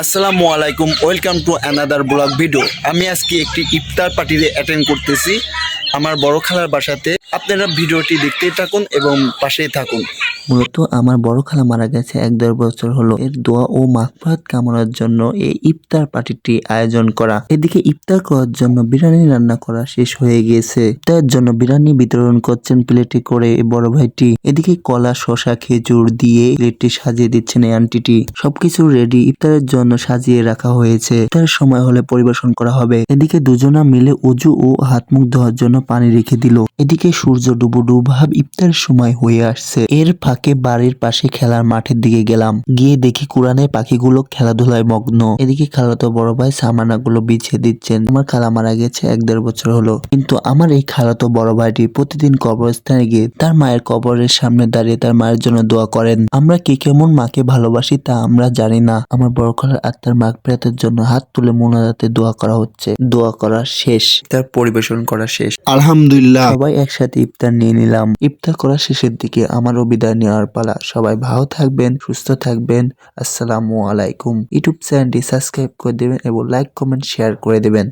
আসসালামু আলাইকুম, welcome to another blog video. আমি আজকে একটি ইফতার পার্টিতে অ্যাটেন্ড করতেছি আমার বড় খালার বাসাতে। আপনারা ভিডিওটি দেখতেই থাকুন এবং পাশেই থাকুন। মূলত আমার বড় খালা মারা গেছে 1-1.5 বছর হলো। এর দোয়া ও মাগফিরাত কামনার জন্য এই ইফতার পার্টিটি আয়োজন করা। এদিকে ইফতার করার জন্য বিরিয়ানি রান্না করা শেষ হয়ে গিয়েছে। ইফতারের জন্য বিরিয়ানি বিতরণ করছেন প্লেটে করে এই বড় ভাইটি। এদিকে কলা, শসা, খেজুর দিয়ে প্লেটটি সাজিয়ে দিচ্ছেন এই আন্টিটি। সবকিছু রেডি, ইফতারের জন্য সাজিয়ে রাখা হয়েছে। ইফতারের সময় হলে পরিবেশন করা হবে। এদিকে দুজনা মিলে ওযু ও হাত মুখ ধোয়ার জন্য পানি রেখে দিল। এদিকে সূর্য ডুবো ভাব ইফতারের সময় হয়ে আসছে। এর ফাঁকে বাড়ির পাশে খেলার মাঠের দিকে গেলাম। গিয়ে দেখি কোরআনের পাখিগুলো খেলাধুলায় মগ্ন। এদিকে খালাতো বড় ভাই সামানাগুলো বিছিয়ে দিচ্ছেন। আমার খালা মারা গেছে 1-1.5 বছর হলো, কিন্তু আমার এই খালাতো বড় ভাইটি প্রতিদিন কবরস্থানে গিয়ে তার মায়ের কবরের সামনে দাঁড়িয়ে তার মায়ের জন্য দোয়া করেন। আমরা কে কেমন মাকে ভালোবাসি তা আমরা জানি না। আমার বড় খালার আত্মার মাগফিরাতের জন্য হাত তুলে মোনাজাতে দোয়া করা হচ্ছে। দোয়া করা শেষ, ইফতার পরিবেশন করা শেষ, আলহামদুলিল্লাহ। সবাই একসাথে ইফতার নিয়ে নিলাম। ইফতার করা শেষের দিকে আমারও বিদায় নেওয়ার পালা। সবাই ভালো থাকবেন, সুস্থ থাকবেন। আসসালামু আলাইকুম। ইউটিউব চ্যানেলটি সাবস্ক্রাইব করে দেবেন এবং লাইক, কমেন্ট, শেয়ার করে দেবেন।